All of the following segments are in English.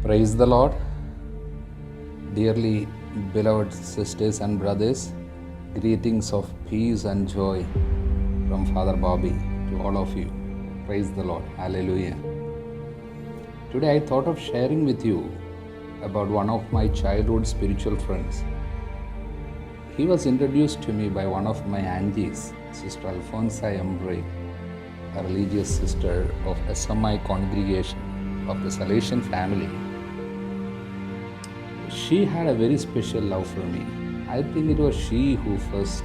Praise the Lord. Dearly beloved sisters and brothers, greetings of peace and joy from Father Bobby to all of you. Praise the Lord. Hallelujah. Today I thought of sharing with you about one of my childhood spiritual friends. He was introduced to me by one of my aunties, Sister Alfonsa Embre, a religious sister of SMI congregation of the Salesian family. She had a very special love for me. I think it was she who first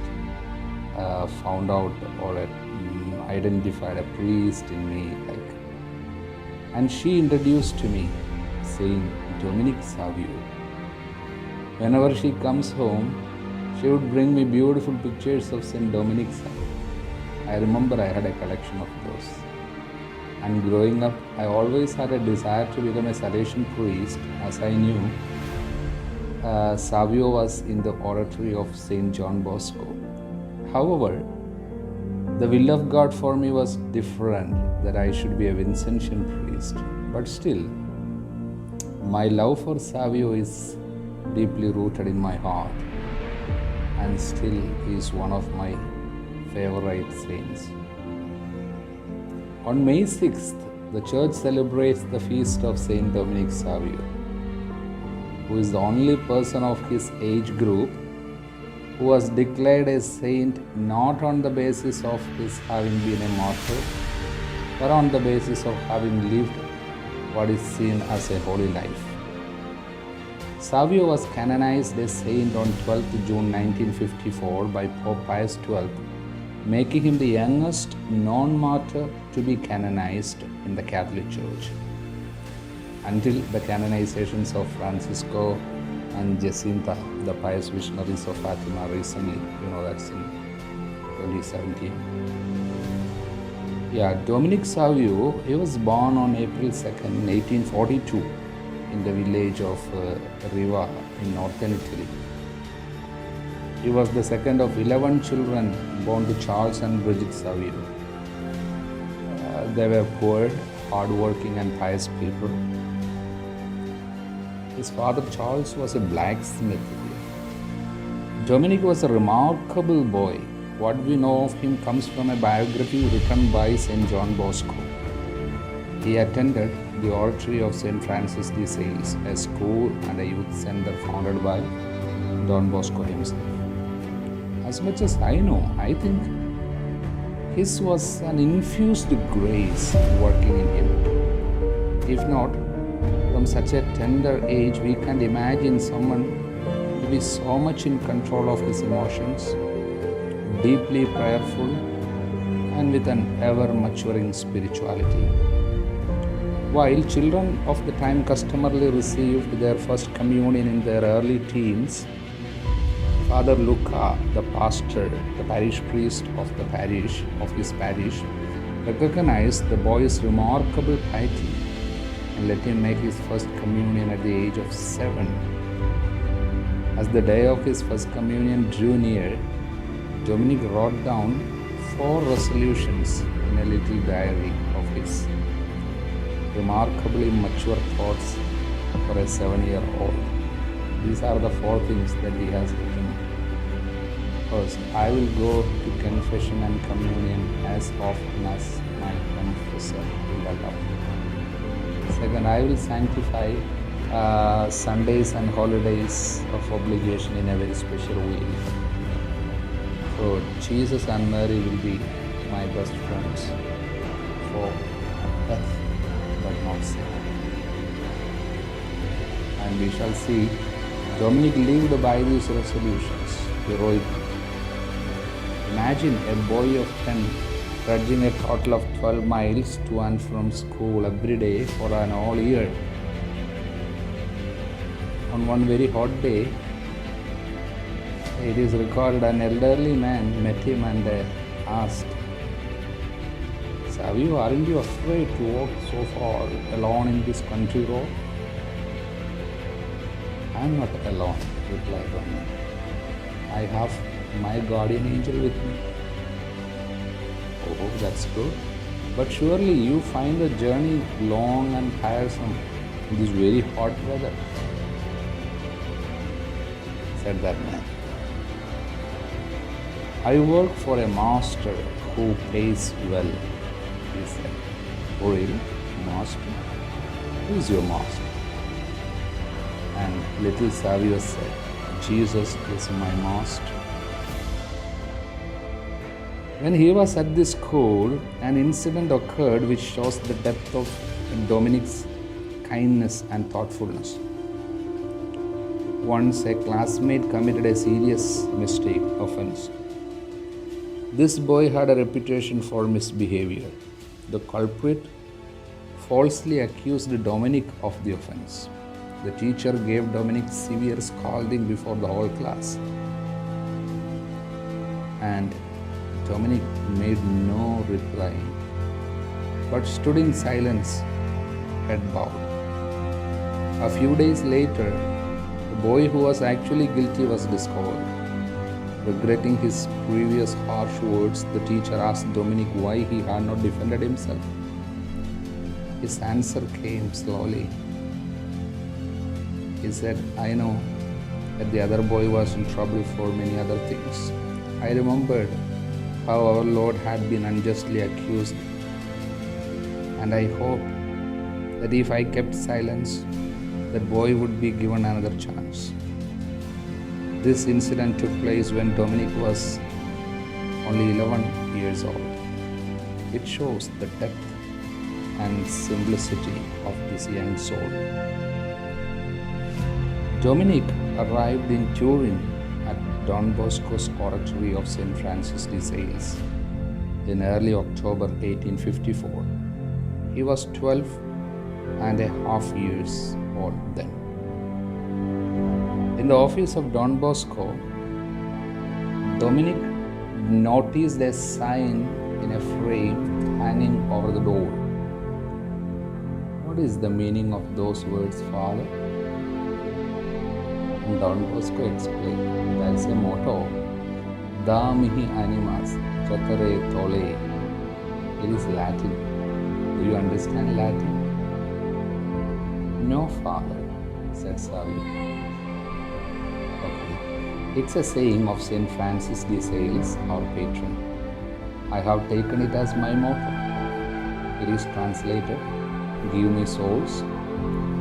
found out or identified a priest in me. And she introduced to me Saint Dominic Savio. Whenever she comes home, she would bring me beautiful pictures of Saint Dominic Savio. I remember I had a collection of those. And growing up, I always had a desire to become a Salesian priest, as I knew Savio was in the oratory of St. John Bosco. However, the will of God for me was different, that I should be a Vincentian priest. But still, my love for Savio is deeply rooted in my heart, and still he is one of my favorite saints. On May 6th, the church celebrates the feast of Saint Dominic Savio, who is the only person of his age group who was declared a saint not on the basis of his having been a martyr, but on the basis of having lived what is seen as a holy life. Savio was canonized as saint on 12th June 1954 by Pope Pius XII, making him the youngest non-martyr to be canonized in the Catholic Church. Until the canonizations of Francisco and Jacinta, the pious missionaries of Fatima recently, that's in 2017. Dominic Savio, he was born on April 2nd, 1842 in the village of Riva in northern Italy. He was the second of 11 children born to Charles and Bridget Savio. They were poor, hardworking and pious people. His father Charles was a blacksmith. Dominic was a remarkable boy. What we know of him comes from a biography written by St. John Bosco. He attended the oratory of St. Francis de Sales, a school and a youth center founded by Don Bosco himself. As much as I know, I think his was an infused grace working in him. If not, from such a tender age, we can't imagine someone to be so much in control of his emotions, deeply prayerful, and with an ever-maturing spirituality. While children of the time customarily received their first communion in their early teens, Father Luca, the pastor, the parish priest of his parish, recognized the boy's remarkable piety and let him make his first communion at the age of 7. As the day of his first communion drew near, Dominic wrote down 4 resolutions in a little diary of his. Remarkably mature thoughts for a 7-year-old. These are the 4 things that he has written. First, I will go to confession and communion as often as my confessor will allow. Second, I will sanctify Sundays and holidays of obligation in a very special way. So Jesus and Mary will be my best friends for death, but not sin. And we shall see Dominic lived by these resolutions heroically. Imagine a boy of 10 trudging a total of 12 miles to and from school every day for an whole year. On one very hot day, it is recorded an elderly man met him and asked, Savio, aren't you afraid to walk so far alone in this country road? I am not alone, replied Dominic. I have my guardian angel with me. Oh, that's good. But surely you find the journey long and tiresome in this very hot weather, said that man. I work for a master who pays well, he said. Oh really? Master? Who is your master? And little Savio said, Jesus is my master. When he was at this school, an incident occurred which shows the depth of Dominic's kindness and thoughtfulness. Once a classmate committed a serious offense. This boy had a reputation for misbehavior. The culprit falsely accused Dominic of the offense. The teacher gave Dominic severe scolding before the whole class. And Dominic made no reply, but stood in silence, head bowed. A few days later, the boy who was actually guilty was discovered. Regretting his previous harsh words, the teacher asked Dominic why he had not defended himself. His answer came slowly. He said, I know that the other boy was in trouble for many other things. I remembered how our Lord had been unjustly accused, and I hoped that if I kept silence, that boy would be given another chance. This incident took place when Dominic was only 11 years old. It shows the depth and simplicity of this young soul. Dominic arrived in Turin at Don Bosco's oratory of St. Francis de Sales in early October 1854. He was 12 and a half years old then. In the office of Don Bosco, Dominic noticed a sign in a frame hanging over the door. What is the meaning of those words, Father? And Don Bosco explained, there is a motto, Da mihi animas cetare tole. It is Latin. Do you understand Latin? No, Father, said Savio. Okay. It's a saying of St. Francis de Sales, our patron. I have taken it as my motto. It is translated, give me souls,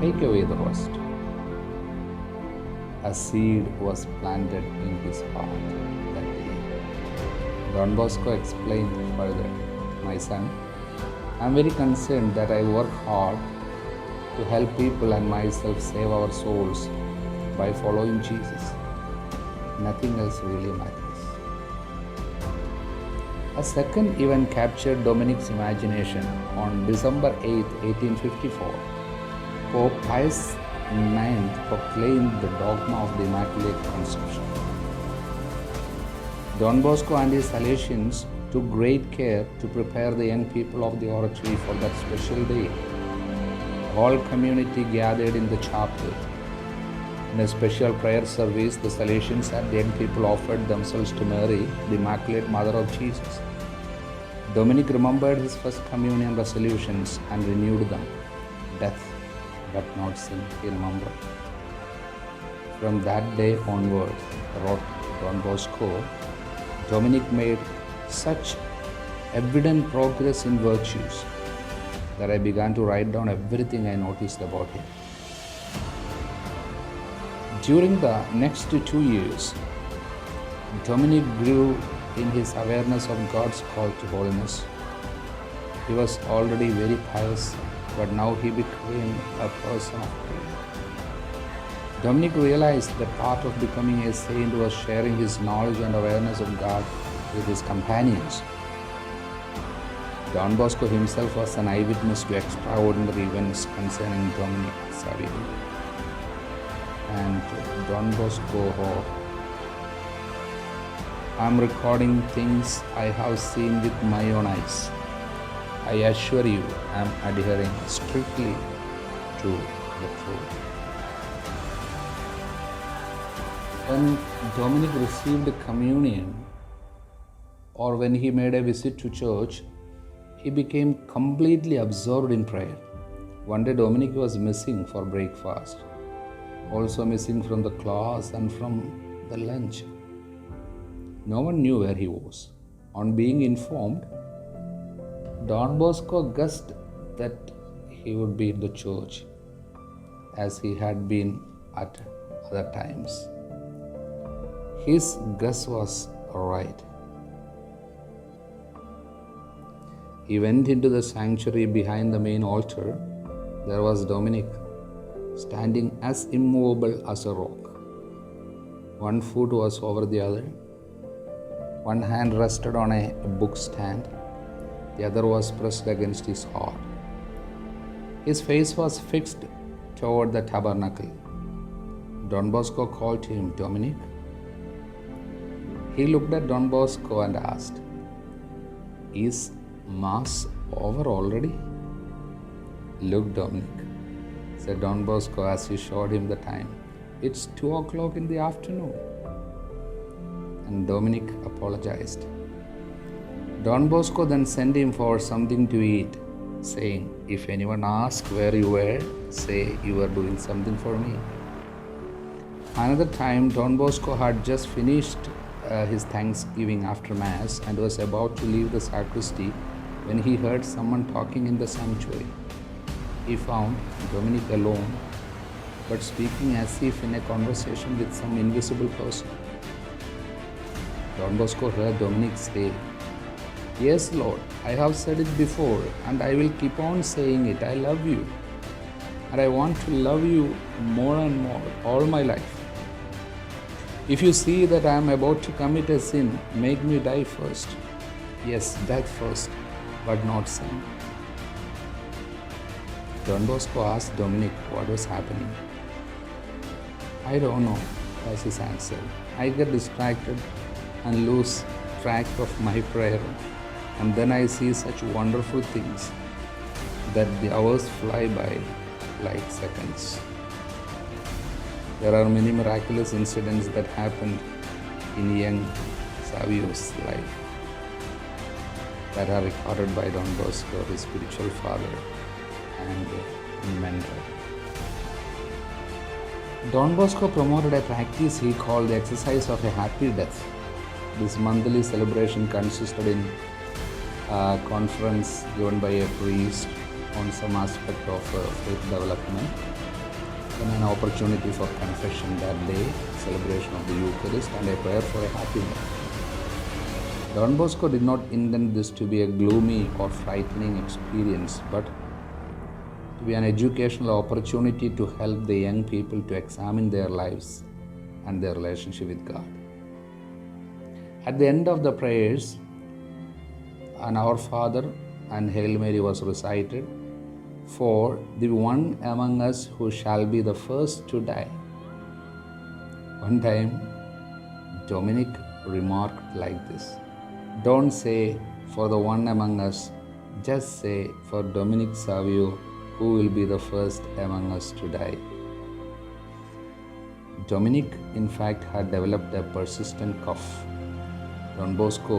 take away the rest. A seed was planted in his heart that day. Don Bosco explained further, my son, I am very concerned that I work hard to help people and myself save our souls by following Jesus. Nothing else really matters. A second event captured Dominic's imagination. On December 8, 1854, Pope Pius IX proclaimed the dogma of the Immaculate Conception. Don Bosco and his Salesians took great care to prepare the young people of the oratory for that special day. The whole community gathered in the chapel. In a special prayer service, the Salesians and the young people offered themselves to Mary, the Immaculate Mother of Jesus. Dominic remembered his first communion resolutions and renewed them. Death, but not sin, he remembered. From that day onward, wrote Don Bosco, Dominic made such evident progress in virtues that I began to write down everything I noticed about him. During the next 2 years, Dominic grew in his awareness of God's call to holiness. He was already very pious, but now he became a person of prayer. Dominic realized that part of becoming a saint was sharing his knowledge and awareness of God with his companions. Don Bosco himself was an eyewitness to extraordinary events concerning Dominic Savio. And Don Bosco wrote, I am recording things I have seen with my own eyes. I assure you, I am adhering strictly to the truth. When Dominic received communion, or when he made a visit to church, he became completely absorbed in prayer. One day Dominic was missing for breakfast, also missing from the class and from the lunch. No one knew where he was. On being informed, Don Bosco guessed that he would be in the church, as he had been at other times. His guess was right. He went into the sanctuary behind the main altar. There was Dominic, standing as immovable as a rock. One foot was over the other. One hand rested on a book stand. The other was pressed against his heart. His face was fixed toward the tabernacle. Don Bosco called him, "Dominic." He looked at Don Bosco and asked, "Is Mass over already?" "Look, Dominic," said Don Bosco as he showed him the time. "It's 2 o'clock in the afternoon." And Dominic apologized. Don Bosco then sent him for something to eat, saying, "If anyone asks where you were, say you were doing something for me." Another time, Don Bosco had just finished his Thanksgiving after Mass and was about to leave the sacristy when he heard someone talking in the sanctuary. He found Dominic alone, but speaking as if in a conversation with some invisible person. Don Bosco heard Dominic say, "Yes, Lord, I have said it before and I will keep on saying it. I love you and I want to love you more and more all my life. If you see that I am about to commit a sin, make me die first. Yes, death first, but not sin." Don Bosco asked Dominic what was happening. "I don't know," was his answer. "I get distracted and lose track of my prayer, and then I see such wonderful things that the hours fly by like seconds." There are many miraculous incidents that happened in young Savio's life that are recorded by Don Bosco, his spiritual father and mentor. Don Bosco promoted a practice he called the exercise of a happy death. This monthly celebration consisted in a conference given by a priest on some aspect of faith development, then an opportunity for confession that day, celebration of the Eucharist, and a prayer for a happy death. Don Bosco did not intend this to be a gloomy or frightening experience, but to be an educational opportunity to help the young people to examine their lives and their relationship with God. At the end of the prayers, an Our Father and Hail Mary was recited for the one among us who shall be the first to die. One time, Dominic remarked like this, "Don't say for the one among us, just say for Dominic Savio, who will be the first among us to die." Dominic, in fact, had developed a persistent cough. Don Bosco,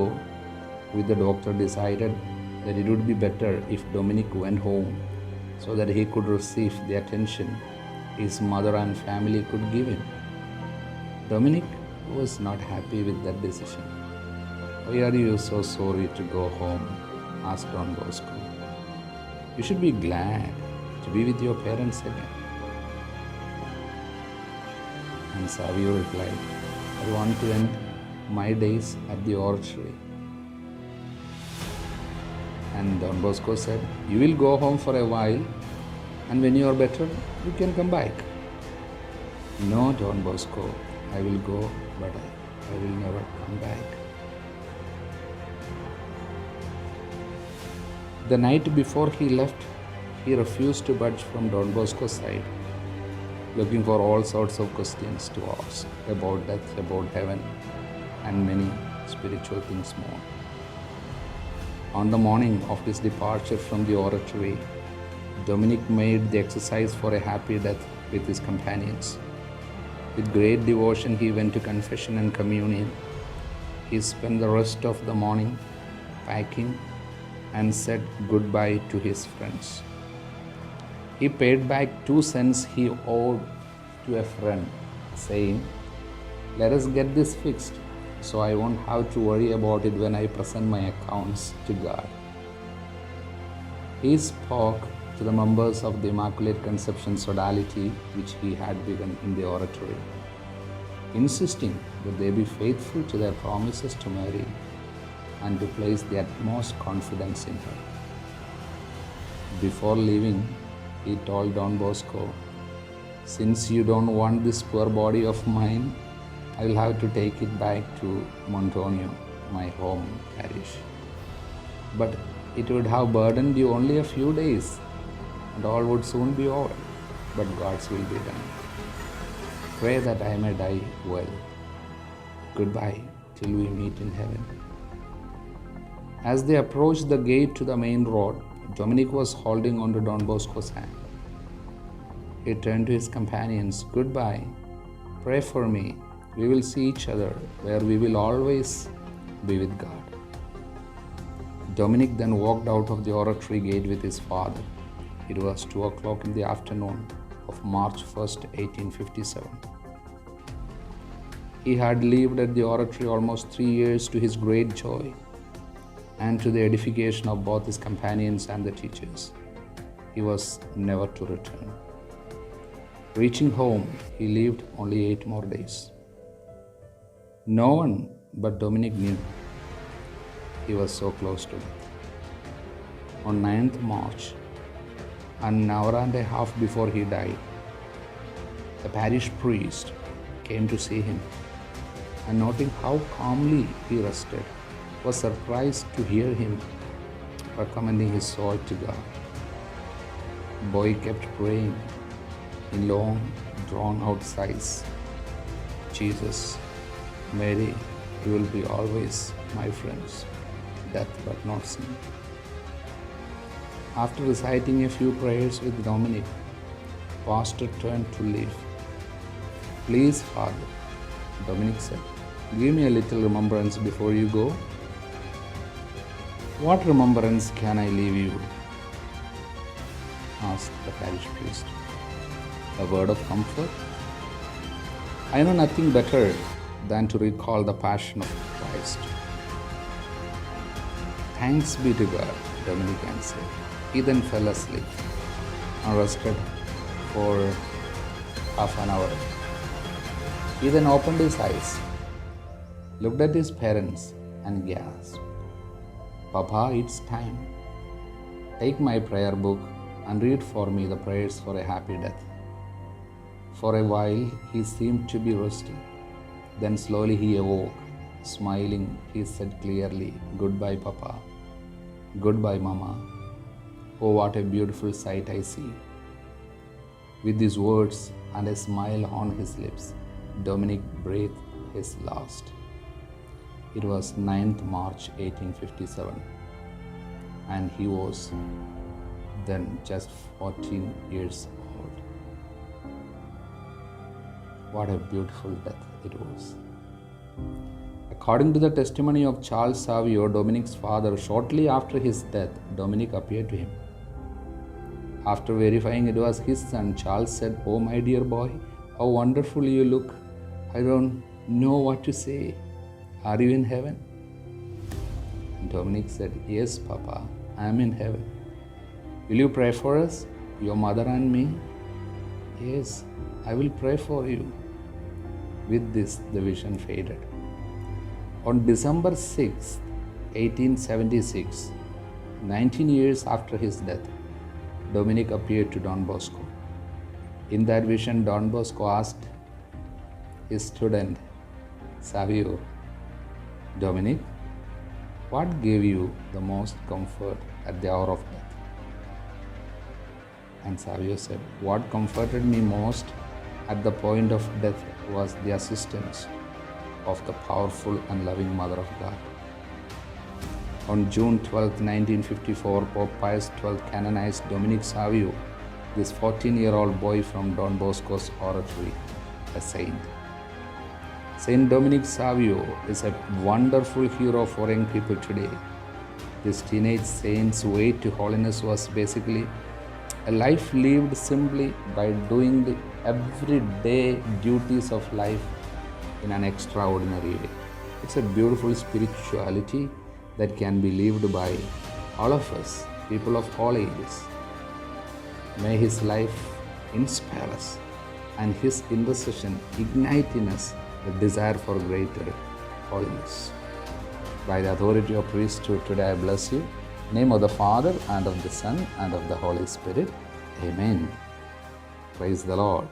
with the doctor, decided that it would be better if Dominic went home so that he could receive the attention his mother and family could give him. Dominic was not happy with that decision. "Why are you so sorry to go home?" asked Don Bosco. "You should be glad to be with your parents again." And Savio replied, "I want to end my days at the oratory." And Don Bosco said, "You will go home for a while, and when you are better, you can come back." "No, Don Bosco, I will go, but I will never come back." The night before he left, he refused to budge from Don Bosco's side, looking for all sorts of questions to ask about death, about heaven, and many spiritual things more. On the morning of his departure from the oratory, Dominic made the exercise for a happy death with his companions. With great devotion, he went to confession and communion. He spent the rest of the morning packing and said goodbye to his friends. He paid back 2 cents he owed to a friend, saying, "Let us get this fixed so I won't have to worry about it when I present my accounts to God." He spoke to the members of the Immaculate Conception Sodality, which he had begun in the oratory, insisting that they be faithful to their promises to Mary and to place the utmost confidence in her. Before leaving, he told Don Bosco, "Since you don't want this poor body of mine, I will have to take it back to Montonio, my home parish. But it would have burdened you only a few days, and all would soon be over. But God's will be done. Pray that I may die well. Goodbye till we meet in heaven." As they approached the gate to the main road, Dominic was holding on to Don Bosco's hand. He turned to his companions. "Goodbye. Pray for me. We will see each other where we will always be with God." Dominic then walked out of the oratory gate with his father. It was 2 o'clock in the afternoon of March 1st, 1857. He had lived at the oratory almost 3 years to his great joy and to the edification of both his companions and the teachers. He was never to return. Reaching home, he lived only 8 more days. No one but Dominic knew he was so close to death. On 9th March, an hour and a half before he died, the parish priest came to see him, and noting how calmly he rested, was surprised to hear him recommending his soul to God. The boy kept praying in long, drawn-out sighs, "Jesus, Mary, you will be always my friends, death but not sin." After reciting a few prayers with Dominic, Pastor turned to leave. "Please, Father," Dominic said, "give me a little remembrance before you go." "What remembrance can I leave you?" asked the parish priest. "A word of comfort? I know nothing better than to recall the passion of Christ." "Thanks be to God," Dominic answered. He then fell asleep and rested for half an hour. He then opened his eyes, looked at his parents, and gasped, "Papa, it's time. Take my prayer book and read for me the prayers for a happy death." For a while he seemed to be resting. Then slowly he awoke. Smiling, he said clearly, "Goodbye, Papa. Goodbye, Mama. Oh, what a beautiful sight I see." With these words and a smile on his lips, Dominic breathed his last. It was 9th March 1857, and he was then just 14 years old. What a beautiful death it was. According to the testimony of Charles Savio, Dominic's father, shortly after his death, Dominic appeared to him. After verifying it was his son, Charles said, "Oh, my dear boy, how wonderful you look. I don't know what to say. Are you in heaven?" And Dominic said, "Yes, Papa, I am in heaven. Will you pray for us, your mother and me?" "Yes, I will pray for you." With this, the vision faded. On December 6, 1876, 19 years after his death, Dominic appeared to Don Bosco. In that vision, Don Bosco asked his student, Savio, "Dominic, what gave you the most comfort at the hour of death?" And Savio said, "What comforted me most at the point of death was the assistance of the powerful and loving Mother of God." On June 12, 1954, Pope Pius XII canonized Dominic Savio, this 14-year-old boy from Don Bosco's oratory, a saint. Saint Dominic Savio is a wonderful hero for young people today. This teenage saint's way to holiness was basically A life lived simply by doing the everyday duties of life in an extraordinary way. It's a beautiful spirituality that can be lived by all of us, people of all ages. May his life inspire us and his intercession ignite in us the desire for greater holiness. By the authority of priesthood, today I bless you. In the name of the Father, and of the Son, and of the Holy Spirit. Amen. Praise the Lord.